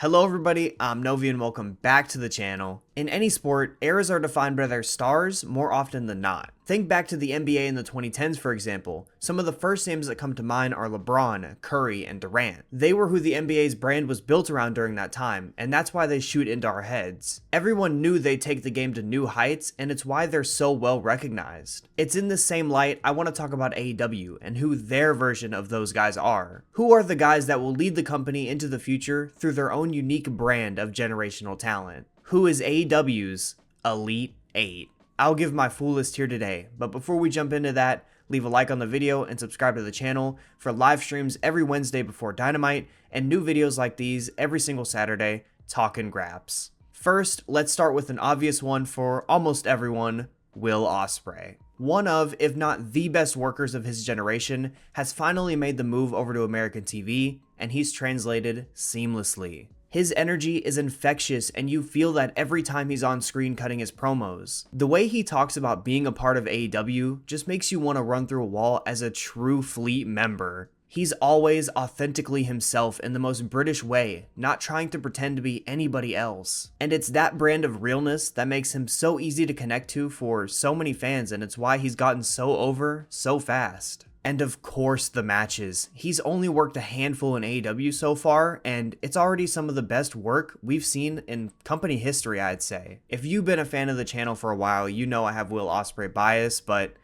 Hello everybody, I'm Novi and welcome back to the channel. In any sport, eras are defined by their stars more often than not. Think back to the NBA in the 2010s for example. Some of the first names that come to mind are LeBron, Curry, and Durant. They were who the NBA's brand was built around during that time, and that's why they shoot into our heads. Everyone knew they'd take the game to new heights, and it's why they're so well recognized. It's in the same light I want to talk about AEW and who their version of those guys are. Who are the guys that will lead the company into the future through their own unique brand of generational talent? Who is AEW's Elite 8? I'll give my full list here today, but before we jump into that, leave a like on the video and subscribe to the channel for live streams every Wednesday before Dynamite and new videos like these every single Saturday, talkin' graps. First, let's start with an obvious one for almost everyone, Will Ospreay. One of, if not the best workers of his generation, has finally made the move over to American TV, and he's translated seamlessly. His energy is infectious and you feel that every time he's on screen cutting his promos. The way he talks about being a part of AEW just makes you want to run through a wall as a true Fleet member. He's always authentically himself in the most British way, not trying to pretend to be anybody else. And it's that brand of realness that makes him so easy to connect to for so many fans, and it's why he's gotten so over so fast. And of course the matches. He's only worked a handful in AEW so far, and it's already some of the best work we've seen in company history, I'd say. If you've been a fan of the channel for a while, you know I have Will Ospreay bias, but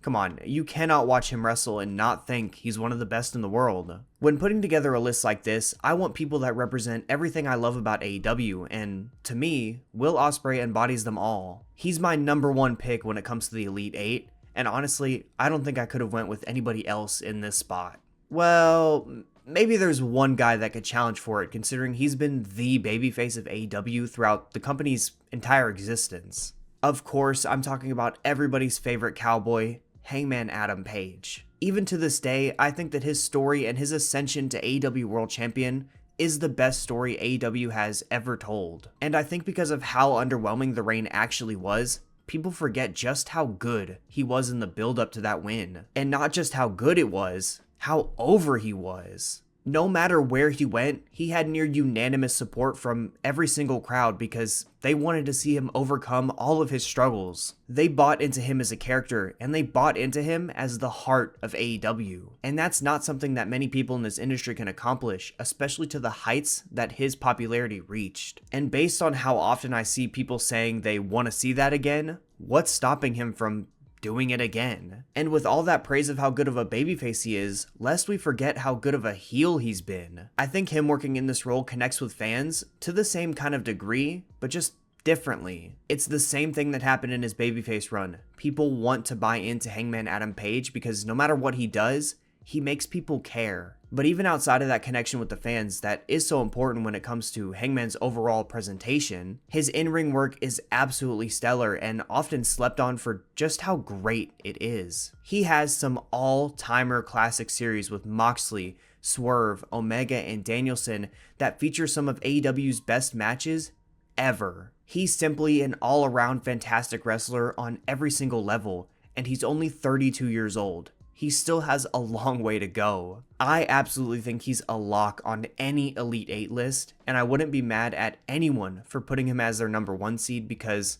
come on, you cannot watch him wrestle and not think he's one of the best in the world. When putting together a list like this, I want people that represent everything I love about AEW, and to me, Will Ospreay embodies them all. He's my #1 pick when it comes to the Elite 8. And honestly, I don't think I could have went with anybody else in this spot. Well, maybe there's one guy that could challenge for it, considering he's been the babyface of AEW throughout the company's entire existence. Of course, I'm talking about everybody's favorite cowboy, Hangman Adam Page. Even to this day, I think that his story and his ascension to AEW World Champion is the best story AEW has ever told. And I think because of how underwhelming the reign actually was, people forget just how good he was in the build-up to that win. And not just how good it was, how over he was. No matter where he went, he had near unanimous support from every single crowd because they wanted to see him overcome all of his struggles. They bought into him as a character, and they bought into him as the heart of AEW. And that's not something that many people in this industry can accomplish, especially to the heights that his popularity reached. And based on how often I see people saying they want to see that again, what's stopping him from doing it again? And with all that praise of how good of a babyface he is, lest we forget how good of a heel he's been. I think him working in this role connects with fans to the same kind of degree, but just differently. It's the same thing that happened in his babyface run. People want to buy into Hangman Adam Page because no matter what he does, he makes people care. But even outside of that connection with the fans that is so important when it comes to Hangman's overall presentation, his in-ring work is absolutely stellar and often slept on for just how great it is. He has some all-timer classic series with Moxley, Swerve, Omega, and Danielson that feature some of AEW's best matches ever. He's simply an all-around fantastic wrestler on every single level, and he's only 32 years old. He still has a long way to go. I absolutely think he's a lock on any Elite 8 list, and I wouldn't be mad at anyone for putting him as their #1 seed because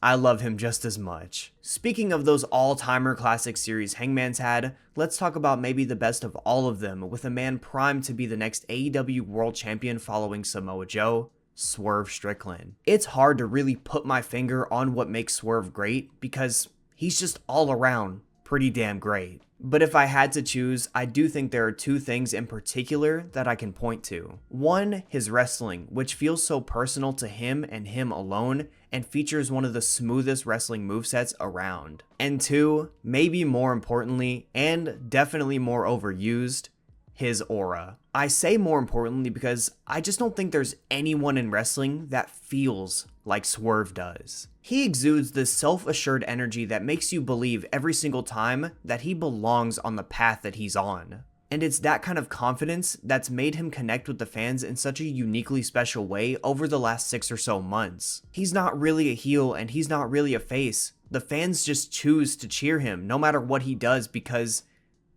I love him just as much. Speaking of those all-timer classic series Hangman's had, let's talk about maybe the best of all of them with a man primed to be the next AEW World Champion following Samoa Joe, Swerve Strickland. It's hard to really put my finger on what makes Swerve great because he's just all around pretty damn great. But if I had to choose, I do think there are two things in particular that I can point to. One, his wrestling, which feels so personal to him and him alone, and features one of the smoothest wrestling movesets around. And two, maybe more importantly, and definitely more overused, his aura. I say more importantly because I just don't think there's anyone in wrestling that feels like Swerve does. He exudes this self-assured energy that makes you believe every single time that he belongs on the path that he's on. And it's that kind of confidence that's made him connect with the fans in such a uniquely special way over the last 6 or so months. He's not really a heel and he's not really a face. The fans just choose to cheer him no matter what he does because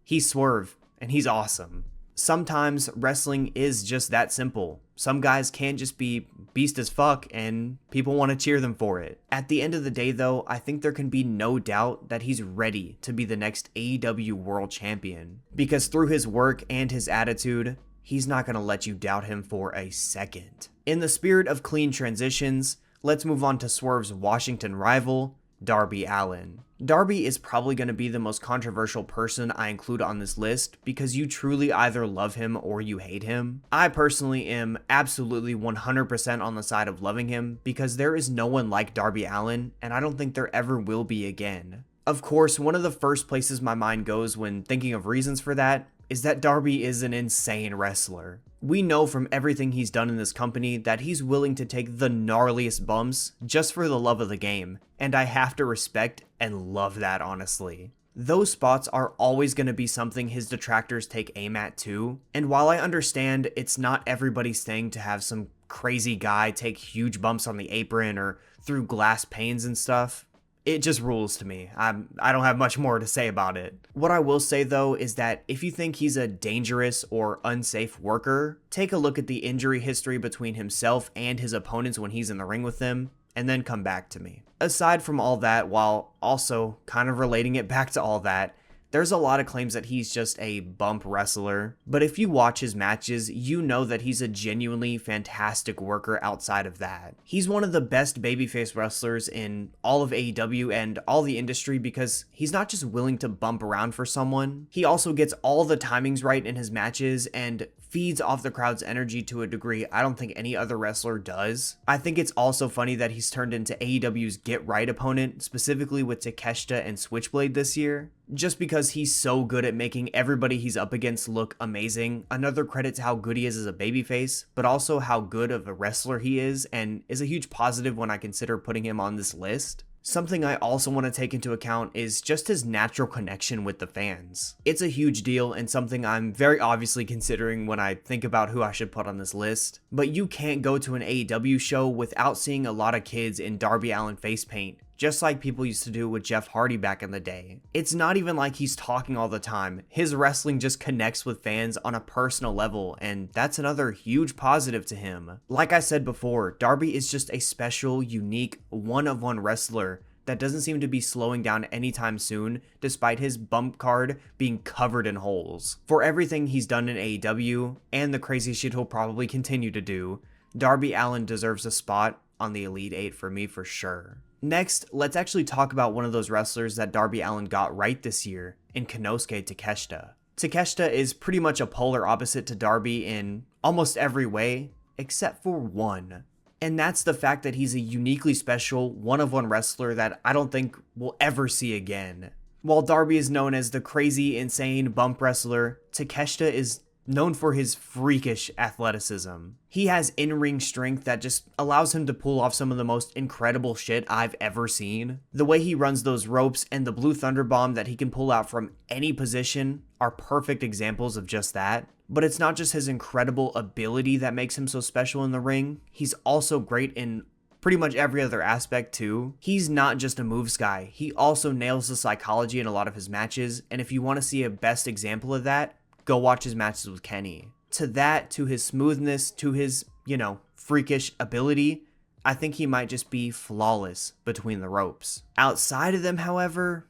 he's Swerve and he's awesome. Sometimes wrestling is just that simple. Some guys can't just be beast as fuck and people want to cheer them for it. At the end of the day though, I think there can be no doubt that he's ready to be the next AEW World Champion. Because through his work and his attitude, he's not going to let you doubt him for a second. In the spirit of clean transitions, let's move on to Swerve's Washington rival, Darby Allin. Darby is probably going to be the most controversial person I include on this list because you truly either love him or you hate him. I personally am absolutely 100% on the side of loving him because there is no one like Darby Allin, and I don't think there ever will be again. Of course, one of the first places my mind goes when thinking of reasons for that is that Darby is an insane wrestler. We know from everything he's done in this company that he's willing to take the gnarliest bumps just for the love of the game, and I have to respect and love that, honestly. Those spots are always going to be something his detractors take aim at too, and while I understand it's not everybody's thing to have some crazy guy take huge bumps on the apron or through glass panes and stuff, it just rules to me. I don't have much more to say about it. What I will say though is that if you think he's a dangerous or unsafe worker, take a look at the injury history between himself and his opponents when he's in the ring with them, and then come back to me. Aside from all that, while also kind of relating it back to all that, there's a lot of claims that he's just a bump wrestler, but if you watch his matches, you know that he's a genuinely fantastic worker outside of that. He's one of the best babyface wrestlers in all of AEW and all the industry because he's not just willing to bump around for someone, he also gets all the timings right in his matches and feeds off the crowd's energy to a degree I don't think any other wrestler does. I think it's also funny that he's turned into AEW's Get Right opponent, specifically with Takeshita and Switchblade this year, just because he's so good at making everybody he's up against look amazing. Another credit to how good he is as a babyface, but also how good of a wrestler he is, and is a huge positive when I consider putting him on this list. Something I also want to take into account is just his natural connection with the fans. It's a huge deal and something I'm very obviously considering when I think about who I should put on this list, but you can't go to an AEW show without seeing a lot of kids in Darby Allin face paint, just like people used to do with Jeff Hardy back in the day. It's not even like he's talking all the time. His wrestling just connects with fans on a personal level, and that's another huge positive to him. Like I said before, Darby is just a special, unique, one-of-one wrestler that doesn't seem to be slowing down anytime soon, despite his bump card being covered in holes. For everything he's done in AEW, and the crazy shit he'll probably continue to do, Darby Allin deserves a spot on the Elite 8 for me for sure. Next, let's actually talk about one of those wrestlers that Darby Allin got right this year in Konosuke Takeshita. Takeshita is pretty much a polar opposite to Darby in almost every way, except for one. And that's the fact that he's a uniquely special, one-of-one wrestler that I don't think we'll ever see again. While Darby is known as the crazy, insane bump wrestler, Takeshita is known for his freakish athleticism. He has in-ring strength that just allows him to pull off some of the most incredible shit I've ever seen. The way he runs those ropes and the Blue Thunder Bomb that he can pull out from any position are perfect examples of just that. But it's not just his incredible ability that makes him so special in the ring, he's also great in pretty much every other aspect too. He's not just a moves guy, he also nails the psychology in a lot of his matches, and if you want to see a best example of that, go watch his matches with Kenny. To that, to his smoothness, to his, freakish ability, I think he might just be flawless between the ropes. Outside of them, however,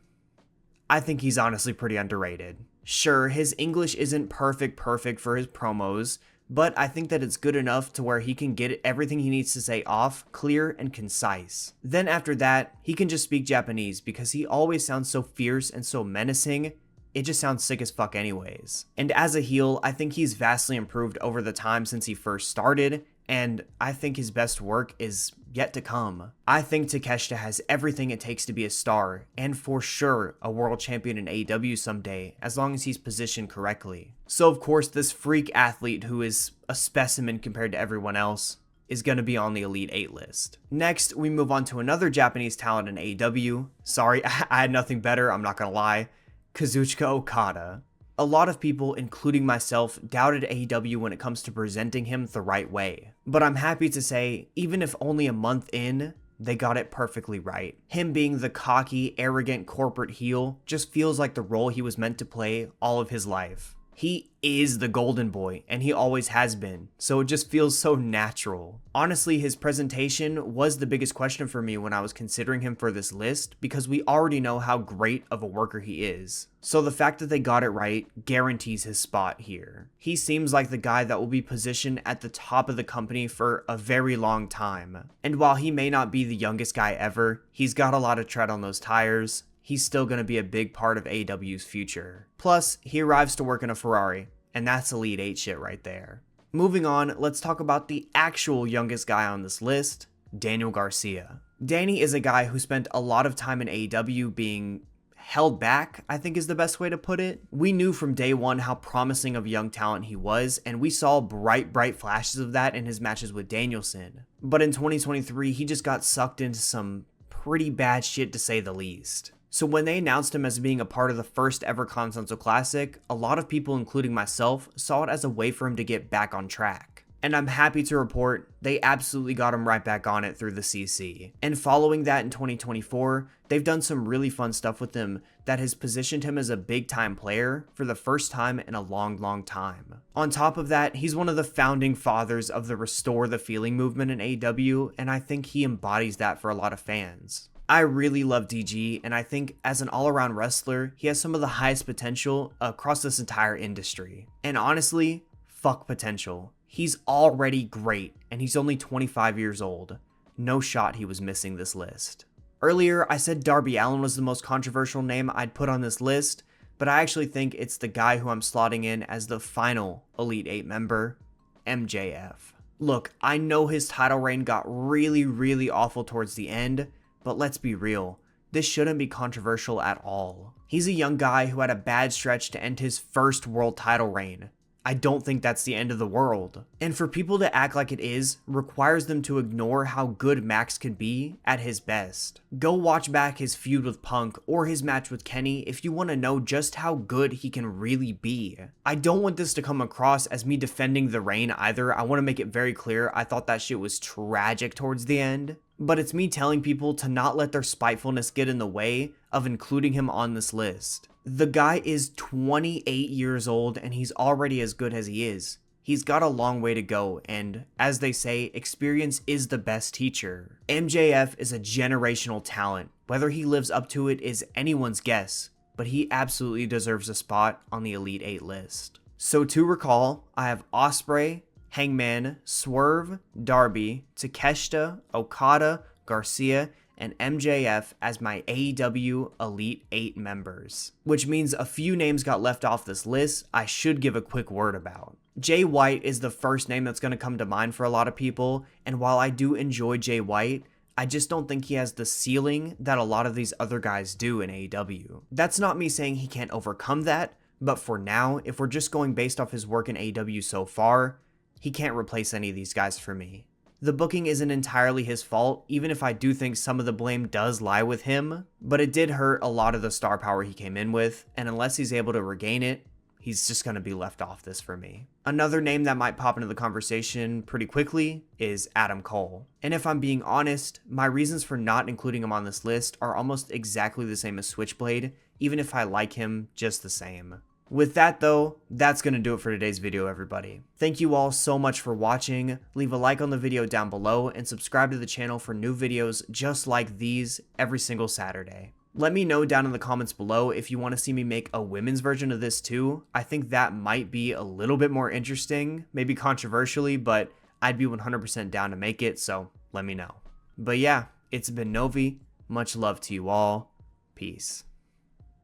I think he's honestly pretty underrated. Sure, his English isn't perfect for his promos, but I think that it's good enough to where he can get everything he needs to say off, clear and concise. Then after that, he can just speak Japanese because he always sounds so fierce and so menacing. It just sounds sick as fuck anyways. And as a heel, I think he's vastly improved over the time since he first started, and I think his best work is yet to come. I think Takeshita has everything it takes to be a star, and for sure a world champion in AEW someday, as long as he's positioned correctly. So of course this freak athlete who is a specimen compared to everyone else is going to be on the Elite 8 list. Next, we move on to another Japanese talent in AEW. Sorry, I had nothing better, I'm not gonna lie. Kazuchika Okada. A lot of people, including myself, doubted AEW when it comes to presenting him the right way. But I'm happy to say, even if only a month in, they got it perfectly right. Him being the cocky, arrogant corporate heel just feels like the role he was meant to play all of his life. He is the golden boy, and he always has been, so it just feels so natural. Honestly, his presentation was the biggest question for me when I was considering him for this list, because we already know how great of a worker he is. So the fact that they got it right guarantees his spot here. He seems like the guy that will be positioned at the top of the company for a very long time. And while he may not be the youngest guy ever, he's got a lot of tread on those tires. He's still going to be a big part of AEW's future. Plus, he arrives to work in a Ferrari, and that's Elite 8 shit right there. Moving on, let's talk about the actual youngest guy on this list, Daniel Garcia. Danny is a guy who spent a lot of time in AEW being held back, I think is the best way to put it. We knew from day one how promising of young talent he was, and we saw bright flashes of that in his matches with Danielson. But in 2023, he just got sucked into some pretty bad shit to say the least. So when they announced him as being a part of the first ever Continental Classic, a lot of people, including myself, saw it as a way for him to get back on track. And I'm happy to report they absolutely got him right back on it through the CC. And following that in 2024, they've done some really fun stuff with him that has positioned him as a big time player for the first time in a long time. On top of that, he's one of the founding fathers of the Restore the Feeling movement in AEW, and I think he embodies that for a lot of fans. I really love DG, and I think as an all-around wrestler, he has some of the highest potential across this entire industry. And honestly, fuck potential. He's already great, and he's only 25 years old. No shot he was missing this list. Earlier, I said Darby Allin was the most controversial name I'd put on this list, but I actually think it's the guy who I'm slotting in as the final Elite 8 member, MJF. Look, I know his title reign got really awful towards the end, but let's be real, this shouldn't be controversial at all. He's a young guy who had a bad stretch to end his first world title reign. I don't think that's the end of the world. And for people to act like it is, requires them to ignore how good Max could be at his best. Go watch back his feud with Punk or his match with Kenny if you want to know just how good he can really be. I don't want this to come across as me defending the reign either. I want to make it very clear I thought that shit was tragic towards the end. But it's me telling people to not let their spitefulness get in the way of including him on this list. The guy is 28 years old and he's already as good as he is. He's got a long way to go, and as they say, experience is the best teacher. MJF is a generational talent. Whether he lives up to it is anyone's guess, but he absolutely deserves a spot on the Elite 8 list. So to recall, I have Ospreay, Hangman, Swerve, Darby, Takeshita, Okada, Garcia, and MJF as my AEW Elite 8 members. Which means a few names got left off this list I should give a quick word about. Jay White is the first name that's going to come to mind for a lot of people, and while I do enjoy Jay White, I just don't think he has the ceiling that a lot of these other guys do in AEW. That's not me saying he can't overcome that, but for now, if we're just going based off his work in AEW so far, he can't replace any of these guys for me. The booking isn't entirely his fault, even if I do think some of the blame does lie with him, but it did hurt a lot of the star power he came in with, and unless he's able to regain it, he's just going to be left off this for me. Another name that might pop into the conversation pretty quickly is Adam Cole. And if I'm being honest, my reasons for not including him on this list are almost exactly the same as Switchblade, even if I like him just the same. With that though, that's going to do it for today's video, everybody. Thank you all so much for watching. Leave a like on the video down below and subscribe to the channel for new videos just like these every single Saturday. Let me know down in the comments below if you want to see me make a women's version of this too. I think that might be a little bit more interesting, maybe controversially, but I'd be 100% down to make it, so let me know. But yeah, it's been Novi. Much love to you all. Peace.